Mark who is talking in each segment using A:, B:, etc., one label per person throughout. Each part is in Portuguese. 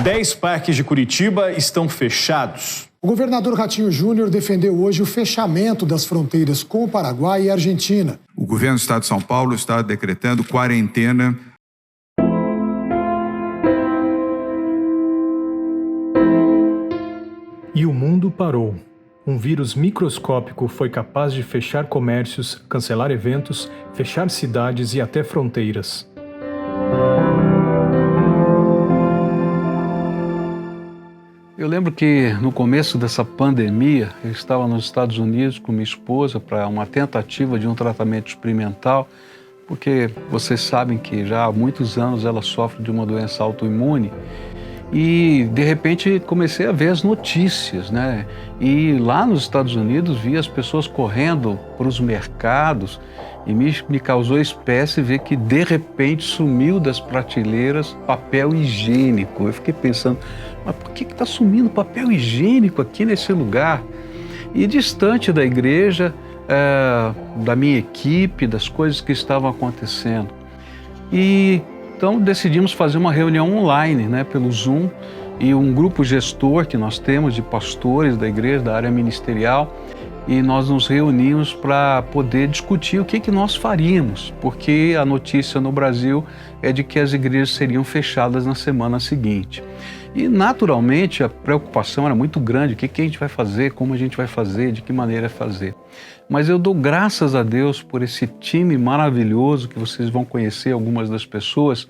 A: 10 parques de Curitiba estão fechados.
B: O governador Ratinho Júnior defendeu hoje o fechamento das fronteiras com o Paraguai e a Argentina.
C: O governo do estado de São Paulo está decretando quarentena.
D: E o mundo parou. Um vírus microscópico foi capaz de fechar comércios, cancelar eventos, fechar cidades e até fronteiras.
E: Eu lembro que no começo dessa pandemia, eu estava nos Estados Unidos com minha esposa para uma tentativa de um tratamento experimental, porque vocês sabem que já há muitos anos ela sofre de uma doença autoimune. E, de repente, comecei a ver as notícias, né? E lá nos Estados Unidos, vi as pessoas correndo para os mercados e me causou espécie ver que, de repente, sumiu das prateleiras papel higiênico. Eu fiquei pensando, mas por que está sumindo papel higiênico aqui nesse lugar? E distante da igreja, da minha equipe, das coisas que estavam acontecendo. Então decidimos fazer uma reunião online, né, pelo Zoom, e um grupo gestor que nós temos de pastores da igreja, da área ministerial, e nós nos reunimos para poder discutir o que nós faríamos, porque a notícia no Brasil é de que as igrejas seriam fechadas na semana seguinte. E naturalmente a preocupação era muito grande, o que a gente vai fazer, como a gente vai fazer, de que maneira fazer. Mas eu dou graças a Deus por esse time maravilhoso que vocês vão conhecer, algumas das pessoas,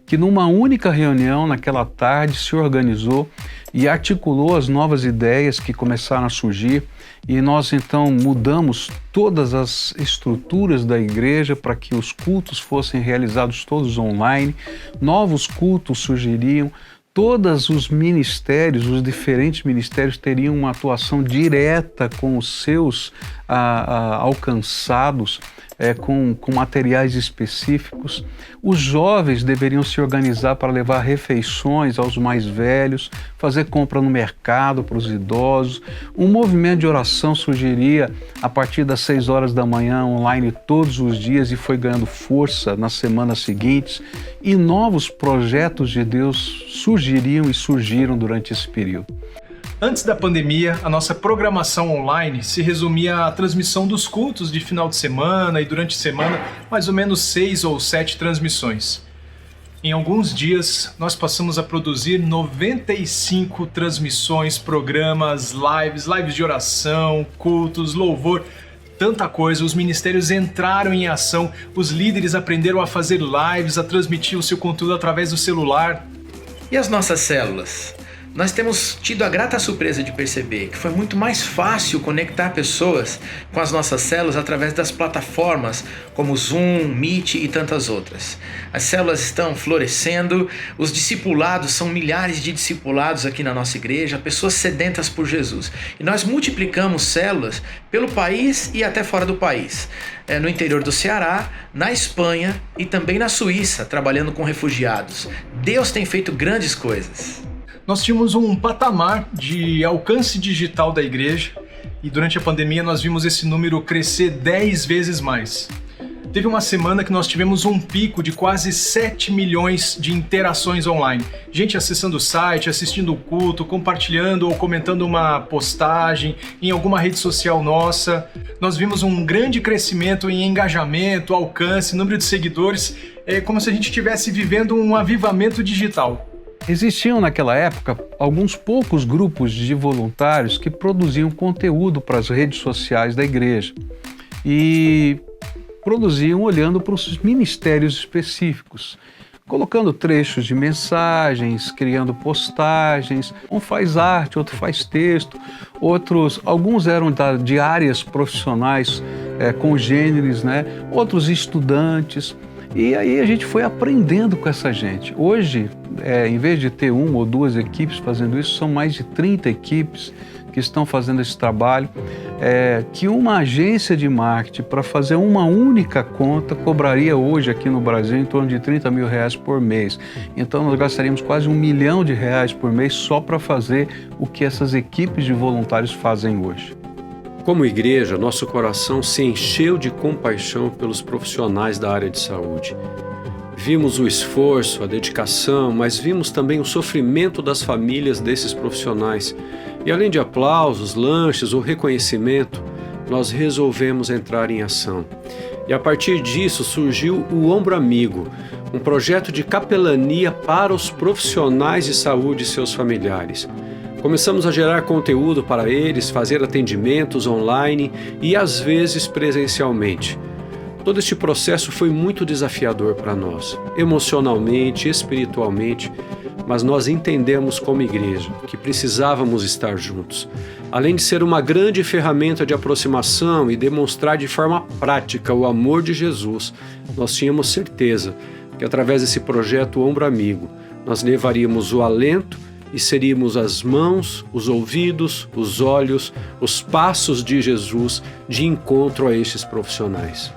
E: que numa única reunião naquela tarde se organizou e articulou as novas ideias que começaram a surgir, e nós então mudamos todas as estruturas da igreja para que os cultos fossem realizados todos online, novos cultos surgiriam. Todos os ministérios, os diferentes ministérios teriam uma atuação direta com os seus alcançados, com materiais específicos. Os jovens deveriam se organizar para levar refeições aos mais velhos, fazer compra no mercado para os idosos. Um movimento de oração surgiria a partir das 6 horas da manhã, online todos os dias, e foi ganhando força nas semanas seguintes. E novos projetos de Deus surgiriam e surgiram durante esse período.
D: Antes da pandemia, a nossa programação online se resumia à transmissão dos cultos de final de semana e durante a semana, mais ou menos 6 ou 7 transmissões. Em alguns dias, nós passamos a produzir 95 transmissões, programas, lives de oração, cultos, louvor, tanta coisa. Os ministérios entraram em ação, os líderes aprenderam a fazer lives, a transmitir o seu conteúdo através do celular.
F: E as nossas células? Nós temos tido a grata surpresa de perceber que foi muito mais fácil conectar pessoas com as nossas células através das plataformas como Zoom, Meet e tantas outras. As células estão florescendo, os discipulados, são milhares de discipulados aqui na nossa igreja, pessoas sedentas por Jesus. E nós multiplicamos células pelo país e até fora do país. No interior do Ceará, na Espanha e também na Suíça, trabalhando com refugiados. Deus tem feito grandes coisas.
D: Nós tínhamos um patamar de alcance digital da igreja e durante a pandemia nós vimos esse número crescer 10 vezes mais. Teve uma semana que nós tivemos um pico de quase 7 milhões de interações online. Gente acessando o site, assistindo o culto, compartilhando ou comentando uma postagem em alguma rede social nossa. Nós vimos um grande crescimento em engajamento, alcance, número de seguidores. É como se a gente estivesse vivendo um avivamento digital.
E: Existiam naquela época alguns poucos grupos de voluntários que produziam conteúdo para as redes sociais da igreja e produziam olhando para os ministérios específicos, colocando trechos de mensagens, criando postagens. Um faz arte, outro faz texto, alguns eram de áreas profissionais congêneres, né? Outros estudantes. E aí a gente foi aprendendo com essa gente. Hoje, em vez de ter 1 ou 2 equipes fazendo isso, são mais de 30 equipes que estão fazendo esse trabalho, que uma agência de marketing para fazer uma única conta cobraria hoje aqui no Brasil em torno de R$30 mil por mês. Então nós gastaríamos quase R$1 milhão por mês só para fazer o que essas equipes de voluntários fazem hoje.
G: Como igreja, nosso coração se encheu de compaixão pelos profissionais da área de saúde. Vimos o esforço, a dedicação, mas vimos também o sofrimento das famílias desses profissionais. E além de aplausos, lanches ou reconhecimento, nós resolvemos entrar em ação. E a partir disso surgiu o Ombro Amigo, um projeto de capelania para os profissionais de saúde e seus familiares. Começamos a gerar conteúdo para eles, fazer atendimentos online e às vezes presencialmente. Todo este processo foi muito desafiador para nós, emocionalmente, espiritualmente, mas nós entendemos como igreja que precisávamos estar juntos. Além de ser uma grande ferramenta de aproximação e demonstrar de forma prática o amor de Jesus, nós tínhamos certeza que através desse projeto Ombro Amigo, nós levaríamos o alento e seríamos as mãos, os ouvidos, os olhos, os passos de Jesus de encontro a estes profissionais.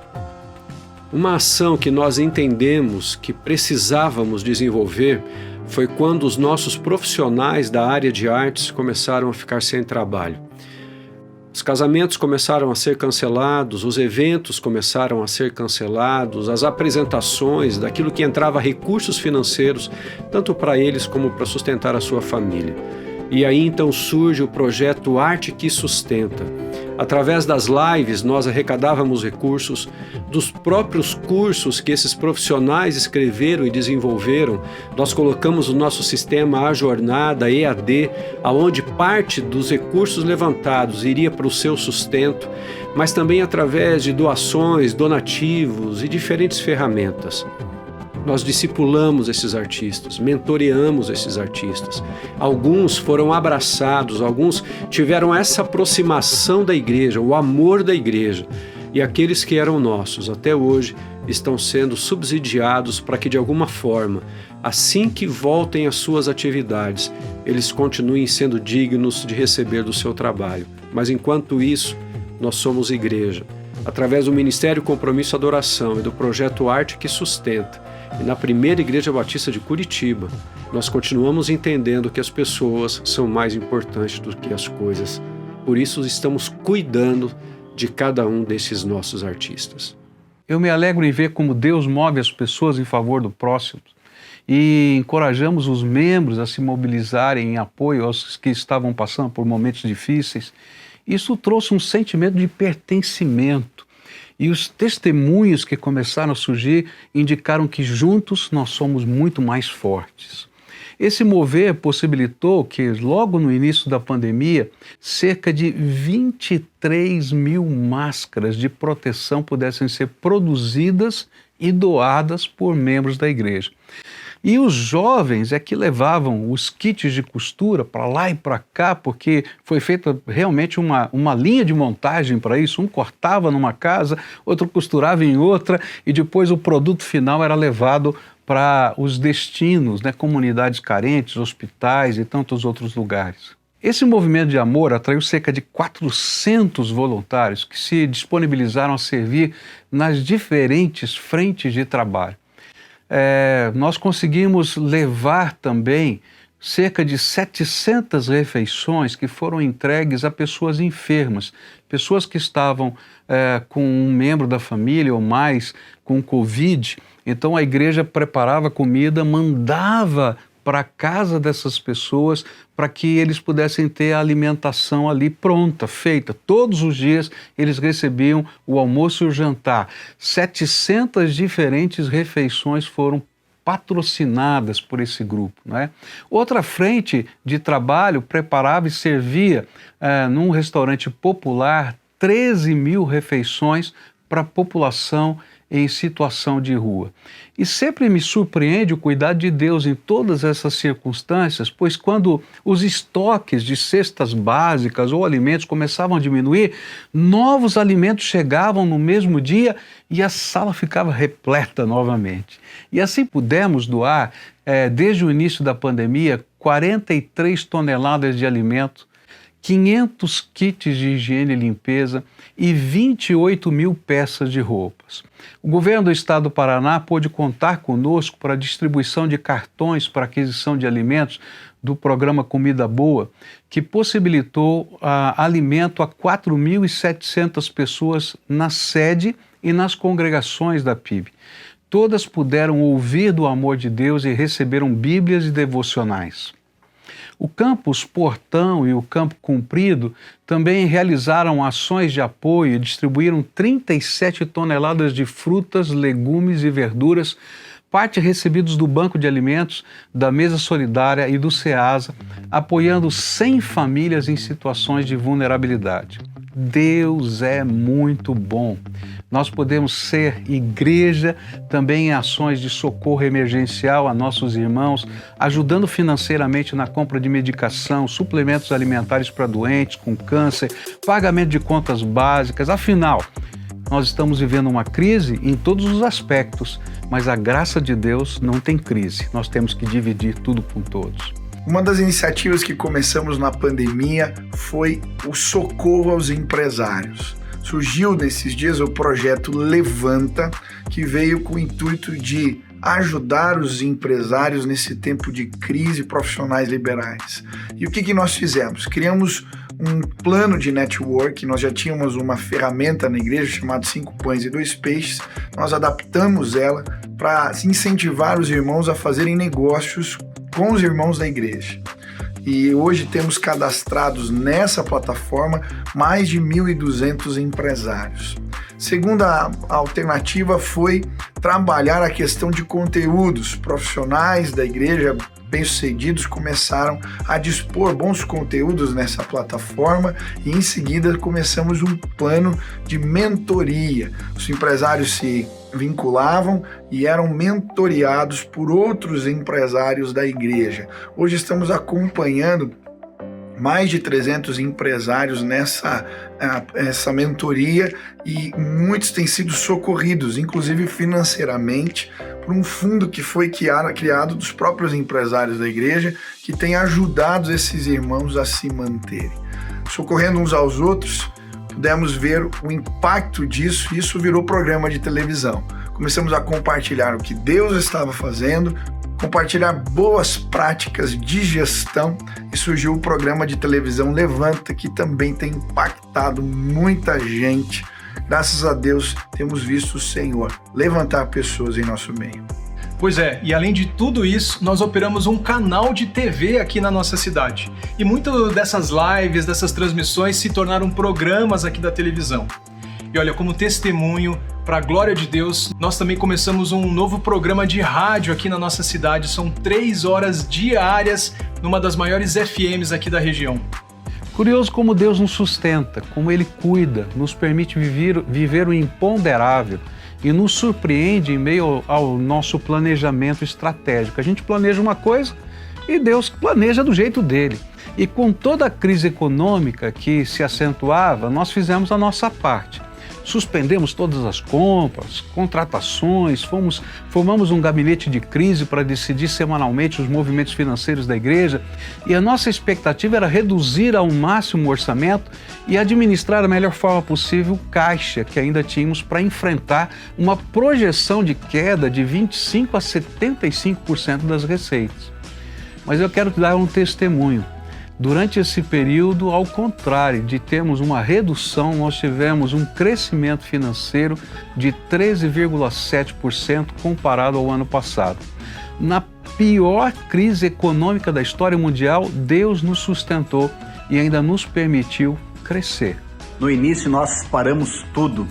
G: Uma ação que nós entendemos que precisávamos desenvolver foi quando os nossos profissionais da área de artes começaram a ficar sem trabalho. Os casamentos começaram a ser cancelados, os eventos começaram a ser cancelados, as apresentações daquilo que entrava recursos financeiros, tanto para eles como para sustentar a sua família. E aí então surge o projeto Arte que Sustenta. Através das lives, nós arrecadávamos recursos dos próprios cursos que esses profissionais escreveram e desenvolveram. Nós colocamos o nosso sistema A Jornada, EAD, onde parte dos recursos levantados iria para o seu sustento, mas também através de doações, donativos e diferentes ferramentas. Nós discipulamos esses artistas, mentoreamos esses artistas. Alguns foram abraçados, alguns tiveram essa aproximação da igreja, o amor da igreja. E aqueles que eram nossos até hoje estão sendo subsidiados para que de alguma forma, assim que voltem às suas atividades, eles continuem sendo dignos de receber do seu trabalho. Mas enquanto isso, nós somos igreja. Através do Ministério Compromisso Adoração e do projeto Arte que Sustenta, e na primeira Igreja Batista de Curitiba, nós continuamos entendendo que as pessoas são mais importantes do que as coisas. Por isso estamos cuidando de cada um desses nossos artistas.
E: Eu me alegro em ver como Deus move as pessoas em favor do próximo e encorajamos os membros a se mobilizarem em apoio aos que estavam passando por momentos difíceis. Isso trouxe um sentimento de pertencimento. E os testemunhos que começaram a surgir indicaram que juntos nós somos muito mais fortes. Esse mover possibilitou que, logo no início da pandemia, cerca de 23 mil máscaras de proteção pudessem ser produzidas e doadas por membros da igreja. E os jovens é que levavam os kits de costura para lá e para cá, porque foi feita realmente uma linha de montagem para isso. Um cortava numa casa, outro costurava em outra, e depois o produto final era levado para os destinos, comunidades carentes, hospitais e tantos outros lugares. Esse movimento de amor atraiu cerca de 400 voluntários que se disponibilizaram a servir nas diferentes frentes de trabalho. Nós conseguimos levar também cerca de 700 refeições que foram entregues a pessoas enfermas, pessoas que estavam com um membro da família ou mais com Covid. Então a igreja preparava comida, mandava para a casa dessas pessoas para que eles pudessem ter a alimentação ali pronta, feita. Todos os dias eles recebiam o almoço e o jantar. 700 diferentes refeições foram patrocinadas por esse grupo, Outra frente de trabalho preparava e servia num restaurante popular 13 mil refeições para a população em situação de rua. E sempre me surpreende o cuidado de Deus em todas essas circunstâncias, pois quando os estoques de cestas básicas ou alimentos começavam a diminuir, novos alimentos chegavam no mesmo dia e a sala ficava repleta novamente. E assim pudemos doar, desde o início da pandemia, 43 toneladas de alimento, 500 kits de higiene e limpeza e 28 mil peças de roupas. O governo do estado do Paraná pôde contar conosco para a distribuição de cartões para aquisição de alimentos do programa Comida Boa, que possibilitou alimento a 4.700 pessoas na sede e nas congregações da PIB. todas puderam ouvir do amor de Deus e receberam Bíblias e devocionais. O Campus Portão e o Campo Comprido também realizaram ações de apoio e distribuíram 37 toneladas de frutas, legumes e verduras, parte recebidos do Banco de Alimentos, da Mesa Solidária e do SEASA, apoiando 100 famílias em situações de vulnerabilidade. Deus é muito bom. Nós podemos ser igreja também em ações de socorro emergencial a nossos irmãos, ajudando financeiramente na compra de medicação, suplementos alimentares para doentes com câncer, pagamento de contas básicas. Afinal, nós estamos vivendo uma crise em todos os aspectos, mas a graça de Deus não tem crise. Nós temos que dividir tudo com todos.
H: Uma das iniciativas que começamos na pandemia foi o socorro aos empresários. Surgiu nesses dias o projeto Levanta, que veio com o intuito de ajudar os empresários nesse tempo de crise, profissionais liberais. E o que nós fizemos? Criamos um plano de network. Nós já tínhamos uma ferramenta na igreja chamada 5 Pães e 2 Peixes. Nós adaptamos ela para incentivar os irmãos a fazerem negócios com os irmãos da igreja. E hoje temos cadastrados nessa plataforma mais de 1.200 empresários. Segunda alternativa foi trabalhar a questão de conteúdos. Profissionais da igreja bem-sucedidos começaram a dispor bons conteúdos nessa plataforma e em seguida começamos um plano de mentoria. Os empresários se vinculavam e eram mentoreados por outros empresários da igreja. Hoje estamos acompanhando mais de 300 empresários nessa mentoria e muitos têm sido socorridos, inclusive financeiramente, por um fundo que foi criado dos próprios empresários da igreja, que tem ajudado esses irmãos a se manterem. Socorrendo uns aos outros, pudemos ver o impacto disso e isso virou programa de televisão. Começamos a compartilhar o que Deus estava fazendo, compartilhar boas práticas de gestão e surgiu o programa de televisão Levanta, que também tem impactado muita gente. Graças a Deus, temos visto o Senhor levantar pessoas em nosso meio.
D: Pois é, e além de tudo isso, nós operamos um canal de TV aqui na nossa cidade. E muitas dessas lives, dessas transmissões se tornaram programas aqui da televisão. E olha, como testemunho, para a glória de Deus, nós também começamos um novo programa de rádio aqui na nossa cidade. São 3 horas diárias numa das maiores FMs aqui da região.
E: Curioso como Deus nos sustenta, como Ele cuida, nos permite viver o imponderável e nos surpreende em meio ao nosso planejamento estratégico. A gente planeja uma coisa e Deus planeja do jeito dele. E com toda a crise econômica que se acentuava, nós fizemos a nossa parte. Suspendemos todas as compras, contratações, formamos um gabinete de crise para decidir semanalmente os movimentos financeiros da igreja e a nossa expectativa era reduzir ao máximo o orçamento e administrar da melhor forma possível o caixa que ainda tínhamos para enfrentar uma projeção de queda de 25% a 75% das receitas. Mas eu quero te dar um testemunho. Durante esse período, ao contrário de termos uma redução, nós tivemos um crescimento financeiro de 13,7% comparado ao ano passado. Na pior crise econômica da história mundial, Deus nos sustentou e ainda nos permitiu crescer.
I: No início, nós paramos tudo.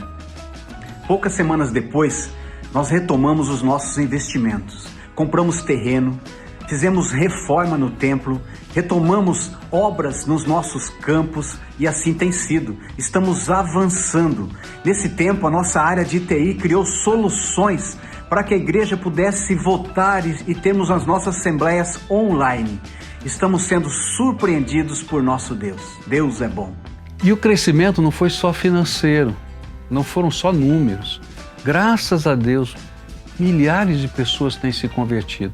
I: Poucas semanas depois, nós retomamos os nossos investimentos. Compramos terreno, fizemos reforma no templo, retomamos obras nos nossos campos e assim tem sido. Estamos avançando. Nesse tempo, a nossa área de TI criou soluções para que a igreja pudesse votar e termos as nossas assembleias online. Estamos sendo surpreendidos por nosso Deus. Deus é bom.
E: E o crescimento não foi só financeiro, não foram só números. Graças a Deus, milhares de pessoas têm se convertido.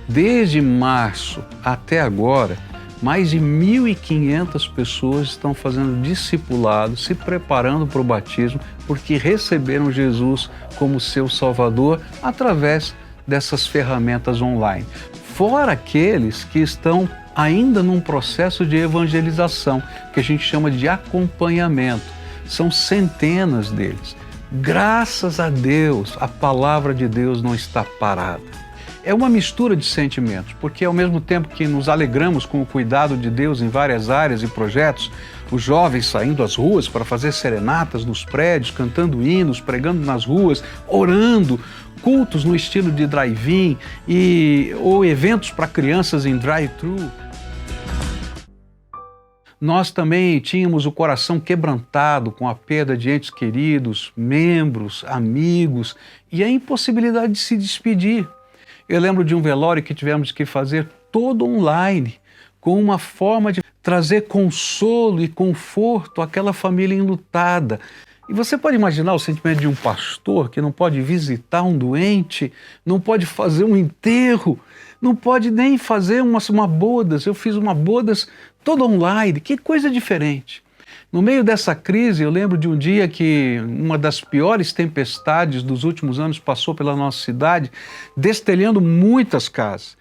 E: Desde março até agora, mais de 1.500 pessoas estão fazendo discipulado, se preparando para o batismo, porque receberam Jesus como seu Salvador através dessas ferramentas online. Fora aqueles que estão ainda num processo de evangelização, que a gente chama de acompanhamento. São centenas deles. Graças a Deus, a palavra de Deus não está parada. É uma mistura de sentimentos, porque ao mesmo tempo que nos alegramos com o cuidado de Deus em várias áreas e projetos, os jovens saindo às ruas para fazer serenatas nos prédios, cantando hinos, pregando nas ruas, orando, cultos no estilo de drive-in ou eventos para crianças em drive-thru. Nós também tínhamos o coração quebrantado com a perda de entes queridos, membros, amigos e a impossibilidade de se despedir. Eu lembro de um velório que tivemos que fazer todo online, com uma forma de trazer consolo e conforto àquela família enlutada. E você pode imaginar o sentimento de um pastor que não pode visitar um doente, não pode fazer um enterro, não pode nem fazer uma bodas. Eu fiz uma bodas toda online, que coisa diferente. No meio dessa crise, eu lembro de um dia que uma das piores tempestades dos últimos anos passou pela nossa cidade, destelhando muitas casas.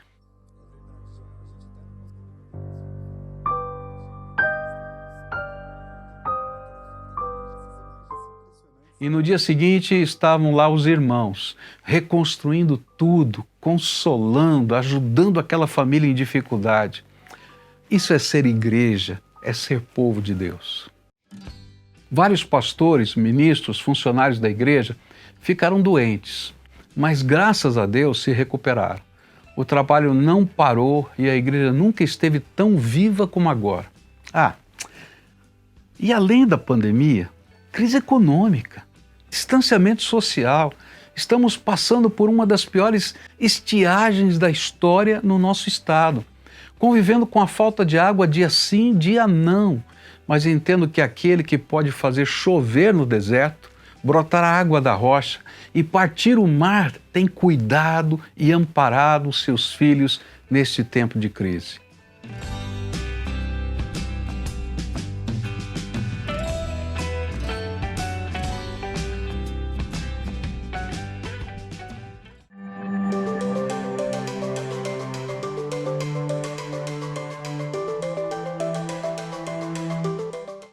E: E no dia seguinte estavam lá os irmãos, reconstruindo tudo, consolando, ajudando aquela família em dificuldade. Isso é ser igreja, é ser povo de Deus. Vários pastores, ministros, funcionários da igreja ficaram doentes, mas graças a Deus se recuperaram. O trabalho não parou e a igreja nunca esteve tão viva como agora. E além da pandemia, crise econômica, distanciamento social. Estamos passando por uma das piores estiagens da história no nosso estado, convivendo com a falta de água dia sim, dia não. Mas entendo que aquele que pode fazer chover no deserto, brotar a água da rocha e partir o mar tem cuidado e amparado os seus filhos neste tempo de crise.